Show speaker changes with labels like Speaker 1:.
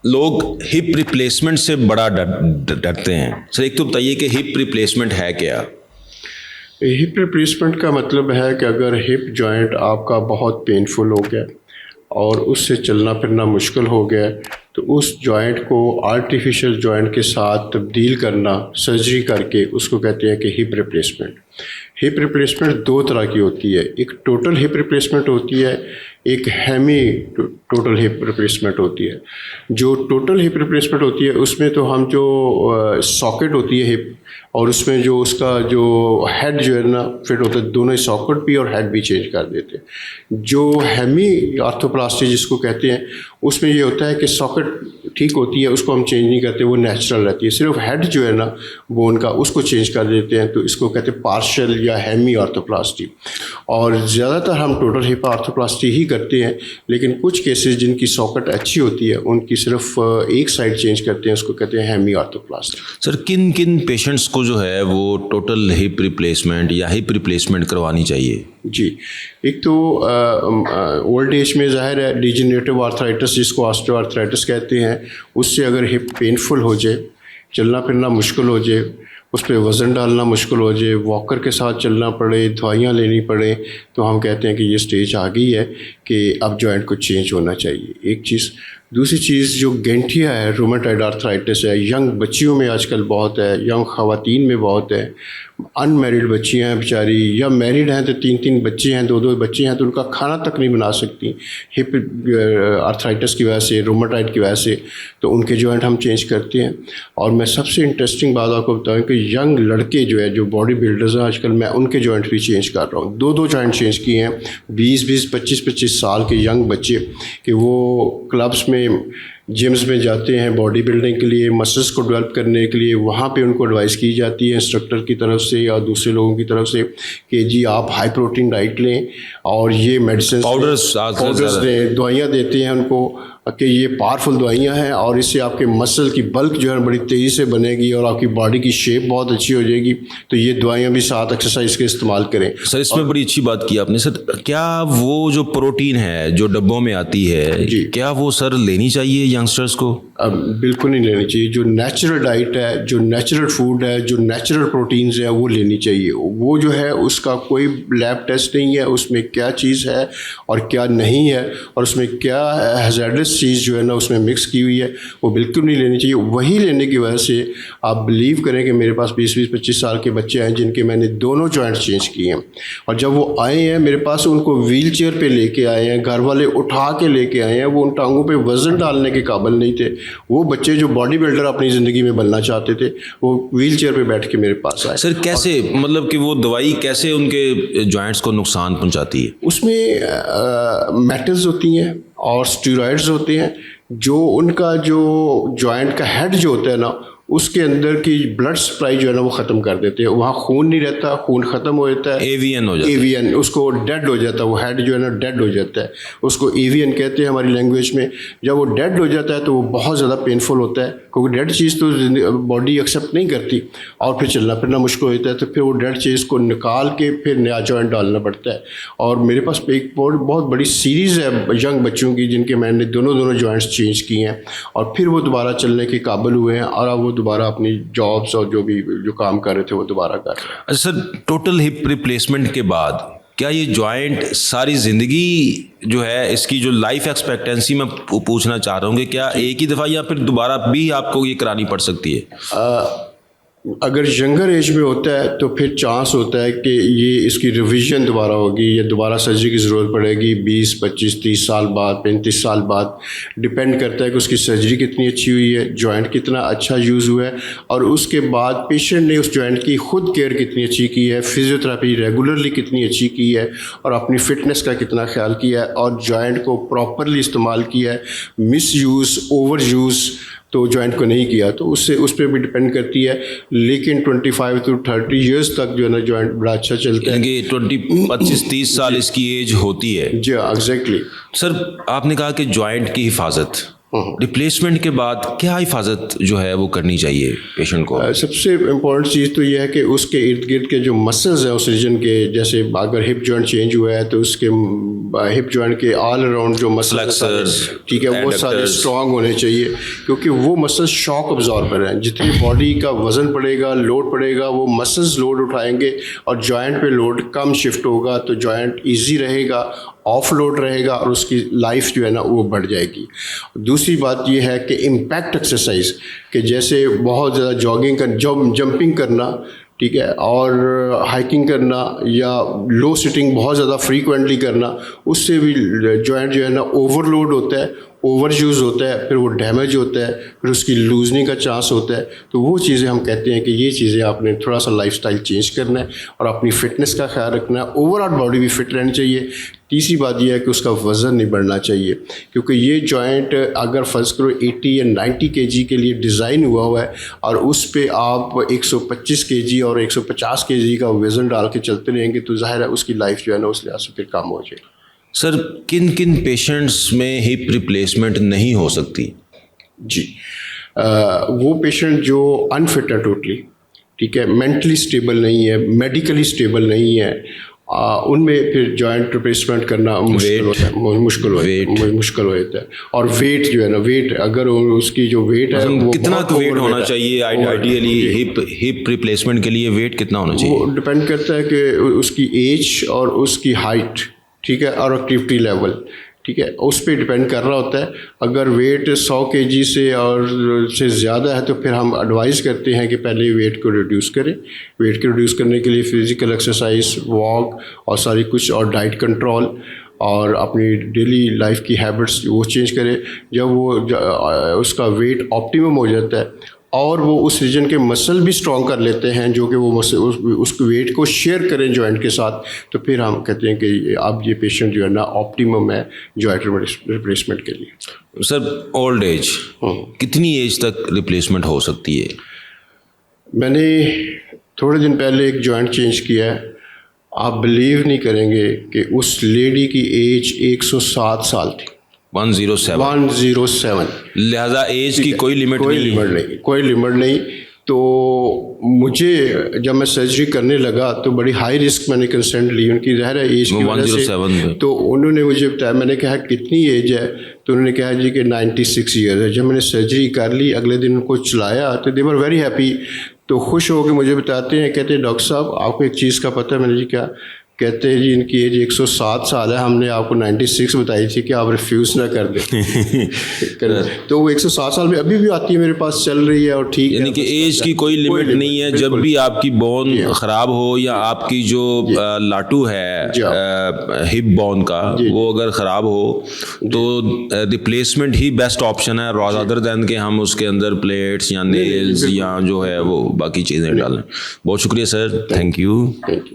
Speaker 1: लोग hip replacement से बड़ा डरते हैं। सर एक तो बताइए कि हिप रिप्लेसमेंट है क्या?
Speaker 2: हिप रिप्लेसमेंट का मतलब है कि अगर हिप जॉइंट आपका बहुत पेनफुल हो गया और उससे चलना फिरना मुश्किल हो गया तो उस जॉइंट को आर्टिफिशियल जॉइंट के साथ तब्दील करना, सर्जरी करके, उसको कहते हैं कि हिप रिप्लेसमेंट। हिप रिप्लेसमेंट दो तरह की होती है, एक टोटल हिप रिप्लेसमेंट होती है, एक हेमी टोटल हिप रिप्लेसमेंट होती है। जो टोटल हिप रिप्लेसमेंट होती है उसमें तो हम जो सॉकेट होती है हिप और उसमें जो उसका जो हेड जो है ना फिट होता है, दोनों ही सॉकेट भी और हेड भी चेंज कर देते हैं। जो हेमी आर्थोप्लास्टी जिसको कहते हैं उसमें ये होता है कि सॉकेट ठीक होती है, उसको हम चेंज नहीं करते, वो नेचुरल रहती है। सिर्फ हेड जो है ना बोन का उसको चेंज कर देते हैं, तो इसको कहते हैं पार्शियल या हेमी आर्थोप्लास्टी। और ज़्यादातर हम टोटल हिप आर्थोप्लास्टी ही करते हैं, लेकिन कुछ केसेस जिनकी सॉकेट अच्छी होती है उनकी सिर्फ एक साइड चेंज करते हैं, उसको कहते हैं हेमी आर्थोप्लास्टी।
Speaker 1: सर किन किन पेशेंट्स को जो है वो टोटल हिप रिप्लेसमेंट या हिप रिप्लेसमेंट करवानी चाहिए?
Speaker 2: जी, एक तो ओल्ड एज में ज़ाहिर है डिजेनरेटिव आर्थराइटिस जिसको ऑस्टियोआर्थराइटिस कहते हैं, उससे अगर हिप पेनफुल हो जाए, चलना फिरना मुश्किल हो जाए, उस पर वज़न डालना मुश्किल हो जाए, वॉकर के साथ चलना पड़े, दवाइयाँ लेनी पड़े, तो हम कहते हैं कि ये स्टेज आ गई है कि अब जॉइंट को चेंज होना चाहिए। एक चीज़। दूसरी चीज़ जो गेंठिया है, रूमेटॉइड आर्थराइटिस है, यंग बच्चियों में आजकल बहुत है, यंग ख़वातीन में बहुत है। अनमैरिड बच्चियाँ हैं बेचारी, या मैरिड हैं तो 3-3 बच्चे हैं, 2-2 बच्चे हैं, तो उनका खाना तक नहीं बना सकती हिप आर्थराइटिस की वजह से, रूमेटॉइड की वजह से, तो उनके जॉइंट हम चेंज करते हैं। और मैं सबसे इंटरेस्टिंग बात आपको बताऊँ कि यंग लड़के जो है, जो बॉडी बिल्डर्स हैं आजकल, मैं उनके जॉइंट भी चेंज कर रहा हूँ। 2-2 जॉइंट चेंज किए हैं। 20-20, 25-25 साल के यंग बच्चे कि वो क्लब्स में, जिम्स में जाते हैं बॉडी बिल्डिंग के लिए, मसल्स को डेवलप करने के लिए। वहाँ पे उनको एडवाइस की जाती है इंस्ट्रक्टर की तरफ से या दूसरे लोगों की तरफ से कि जी आप हाई प्रोटीन डाइट लें और ये मेडिसिन
Speaker 1: पाउडर्स
Speaker 2: दें, दवाइयाँ देते हैं उनको कि ये पावरफुल दवाइयाँ हैं और इससे आपके मसल की बल्क जो है बड़ी तेज़ी से बनेगी और आपकी बॉडी की शेप बहुत अच्छी हो जाएगी। तो ये दवाइयाँ भी साथ एक्सरसाइज के इस्तेमाल करें।
Speaker 1: सर इसमें बड़ी अच्छी बात की आपने। सर क्या वो जो प्रोटीन है जो डब्बों में आती है, क्या वो सर लेनी चाहिए यंगस्टर्स को?
Speaker 2: बिल्कुल नहीं लेनी चाहिए। जो नेचुरल डाइट है, जो नेचुरल फूड है, जो नेचुरल प्रोटीन्स है वो लेनी चाहिए। वो जो है उसका कोई लैब टेस्ट नहीं है, उसमें क्या चीज़ है और क्या नहीं है और उसमें क्या हैज़ार्डस चीज़ जो है ना उसमें मिक्स की हुई है, वो बिल्कुल नहीं लेनी चाहिए। वही लेने की वजह से आप बिलीव करें कि मेरे पास 20-25 साल के बच्चे हैं जिनके मैंने दोनों जॉइंट चेंज किए हैं, और जब वो आए हैं मेरे पास, उनको व्हील चेयर पर लेके आए हैं, घर वाले उठा के लेके आए हैं, वो उन टांगों पर वज़न डालने के काबिल नहीं थे। वो बच्चे जो बॉडी बिल्डर अपनी ज़िंदगी में बनना चाहते थे, वो व्हील चेयर पर बैठ के मेरे पास आए।
Speaker 1: सर कैसे, मतलब कि वो दवाई कैसे उनके जॉइंट्स को नुकसान पहुंचाती है?
Speaker 2: उसमें मेटल्स होती हैं और स्टेरॉइड्स होते हैं, जो उनका जो जॉइंट का हेड जो होता है ना उसके अंदर की ब्लड सप्लाई जो है ना वो ख़त्म कर देते हैं। वहाँ खून नहीं रहता, खून ख़त्म हो जाता है,
Speaker 1: एवीएन हो जाता है,
Speaker 2: एवीएन, उसको डेड हो जाता है, वो हेड जो है ना डेड हो जाता है, उसको एवीएन कहते हैं हमारी लैंग्वेज में। जब वो डेड हो जाता है तो वो बहुत ज़्यादा पेनफुल होता है, क्योंकि डेड चीज़ तो बॉडी एक्सेप्ट नहीं करती और फिर चलना फिरना मुश्किल होता है। तो फिर वो डेड चीज़ को निकाल के फिर नया जॉइंट डालना पड़ता है। और मेरे पास एक बहुत बड़ी सीरीज़ है यंग बच्चों की जिनके मैंने दोनों जॉइंट्स चेंज किए हैं और फिर वो दोबारा चलने के काबिल हुए हैं और अब वो दोबारा अपनी जॉब्स और जो काम कर रहे थे वो दोबारा कर रहे हैं।
Speaker 1: अच्छा सर, टोटल हिप रिप्लेसमेंट के बाद क्या ये जॉइंट सारी ज़िंदगी जो है, इसकी जो लाइफ एक्सपेक्टेंसी मैं पूछना चाह रहा हूँ कि क्या एक ही दफ़ा या फिर दोबारा भी आपको ये करानी पड़ सकती है?
Speaker 2: अगर यंगर एज में होता है तो फिर चांस होता है कि ये इसकी रिवीजन दोबारा होगी या दोबारा सर्जरी की ज़रूरत पड़ेगी 20, 25, 30 साल बाद, 35 साल बाद। डिपेंड करता है कि उसकी सर्जरी कितनी अच्छी हुई है, जॉइंट कितना अच्छा यूज़ हुआ है और उसके बाद पेशेंट ने उस जॉइंट की खुद केयर कितनी अच्छी की है, फिजियोथेरेपी रेगुलरली कितनी अच्छी की है और अपनी फ़िटनेस का कितना ख्याल किया है और जॉइंट को प्रॉपरली इस्तेमाल किया है। मिस यूज़, ओवर यूज़ तो जॉइंट को नहीं किया, तो उससे उस पर भी डिपेंड करती है। लेकिन 25 to 30 ईयर्स तक जो है ना जॉइंट बड़ा अच्छा चलता है।
Speaker 1: 25-30 साल इसकी एज होती है।
Speaker 2: जी एग्जैक्टली।
Speaker 1: सर आपने कहा कि जॉइंट की हिफाजत, रिप्लेसमेंट के बाद क्या हिफाजत जो है वो करनी चाहिए पेशेंट को?
Speaker 2: सबसे इम्पॉर्टेंट चीज़ तो यह है कि उसके इर्द गिर्द के जो मसल्स हैं उस रीजन के, जैसे अगर हिप जॉइंट चेंज हुआ है तो उसके हिप जॉइंट के ऑल अराउंड जो मसल्स
Speaker 1: Flexors,
Speaker 2: ठीक है वो सारे
Speaker 1: adductors.
Speaker 2: स्ट्रांग होने चाहिए, क्योंकि वो मसल्स शॉक अब्जॉर्बर हैं। जितनी बॉडी का वजन पड़ेगा, लोड पड़ेगा, वो मसल्स लोड उठाएंगे और जॉइंट पे लोड कम शिफ्ट होगा, तो जॉइंट इजी रहेगा, ऑफ लोड रहेगा और उसकी लाइफ जो है ना वो बढ़ जाएगी। दूसरी बात ये है कि इम्पैक्ट एक्सरसाइज, कि जैसे बहुत ज़्यादा जॉगिंग कर जंपिंग करना, ठीक है, और हाइकिंग करना या लो सिटिंग बहुत ज़्यादा फ्रीक्वेंटली करना, उससे भी जॉइंट जो है ना ओवरलोड होता है, ओवर यूज़ होता है, फिर वो डैमेज होता है, फिर उसकी लूजनिंग का चांस होता है। तो वो चीज़ें हम कहते हैं कि ये चीज़ें आपने थोड़ा सा लाइफस्टाइल चेंज करना है और अपनी फ़िटनेस का ख्याल रखना है, ओवरऑल बॉडी भी फिट रहनी चाहिए। तीसरी बात यह है कि उसका वज़न नहीं बढ़ना चाहिए, क्योंकि ये जॉइंट अगर फ़र्ज़ करो 80 या 90 केजी के लिए डिज़ाइन हुआ है और उस पे आप 125 केजी और 150 केजी का वज़न डाल के चलते रहेंगे, तो ज़ाहिर है उसकी लाइफ जो है ना उस लिहाज से फिर कम हो जाएगी।
Speaker 1: सर किन किन पेशेंट्स में हिप रिप्लेसमेंट नहीं हो सकती?
Speaker 2: जी, वो पेशेंट जो अनफिट है टोटली, ठीक है, मेंटली स्टेबल नहीं है, मेडिकली स्टेबल नहीं है, उनमें फिर जॉइंट रिप्लेसमेंट करना मुश्किल होता है, मुश्किल हो जाता है। और वेट जो है ना, वेट अगर उसकी जो वेट है वो
Speaker 1: कितना
Speaker 2: बहुत
Speaker 1: वेट होना
Speaker 2: overweight है।
Speaker 1: चाहिए आइडियली हिप रिप्लेसमेंट के लिए? वेट कितना होना चाहिए?
Speaker 2: वो डिपेंड करता है कि उसकी एज और उसकी हाइट, ठीक है, और एक्टिविटी लेवल, ठीक है, उस पर डिपेंड कर रहा होता है। अगर वेट 100 केजी से और से ज़्यादा है तो फिर हम एडवाइस करते हैं कि पहले वेट को रिड्यूस करें। वेट को रिड्यूस करने के लिए फ़िज़िकल एक्सरसाइज, वॉक और सारी कुछ, और डाइट कंट्रोल और अपनी डेली लाइफ की हैबिट्स वो चेंज करें। जब वो उसका वेट ऑप्टिमम हो जाता है और वो उस रीजन के मसल भी स्ट्रॉन्ग कर लेते हैं, जो कि वो मसल उस वेट को शेयर करें जॉइंट के साथ, तो फिर हम कहते हैं कि अब ये पेशेंट जो है ना ऑप्टिमम है जॉइंट रिप्लेसमेंट के लिए।
Speaker 1: सर ओल्ड एज, कितनी एज तक रिप्लेसमेंट हो सकती है?
Speaker 2: मैंने थोड़े दिन पहले एक जॉइंट चेंज किया है, आप बिलीव नहीं करेंगे कि उस लेडी की एज 107 साल थी। 107।
Speaker 1: लिहाजा एज की कोई लिमिट नहीं।
Speaker 2: कोई लिमिट नहीं। तो मुझे जब मैं सर्जरी करने लगा तो बड़ी हाई रिस्क मैंने कंसेंट ली उनकी, ज़ाहिर है एज की वजह से। तो उन्होंने मुझे बताया, मैंने कहा कितनी एज है, तो उन्होंने कहा जी कि 96 ईयर है। जब मैंने सर्जरी कर ली, अगले दिन उनको चलाया तो दे वर वेरी हैप्पी। तो खुश हो के मुझे बताते हैं, कहते हैं डॉक्टर साहब आपको एक चीज़ का पता है? मैंने जी क्या? कहते हैं जी इनकी एज 107 साल है, हमने आपको 96 बताई थी कि आप रिफ्यूज़ ना कर दें। तो वो 107 साल में अभी भी आती है मेरे पास, चल रही है और ठीक है।
Speaker 1: यानी कि एज की कोई लिमिट नहीं है। जब भी आपकी बोन ख़राब हो या आपकी जो लाटू है हिप बोन का वो अगर ख़राब हो तो रिप्लेसमेंट ही बेस्ट ऑप्शन है, अदर दैन के हम उसके अंदर प्लेट्स या नेल्स या जो है वो बाकी चीज़ें डालें। बहुत शुक्रिया सर, थैंक यू।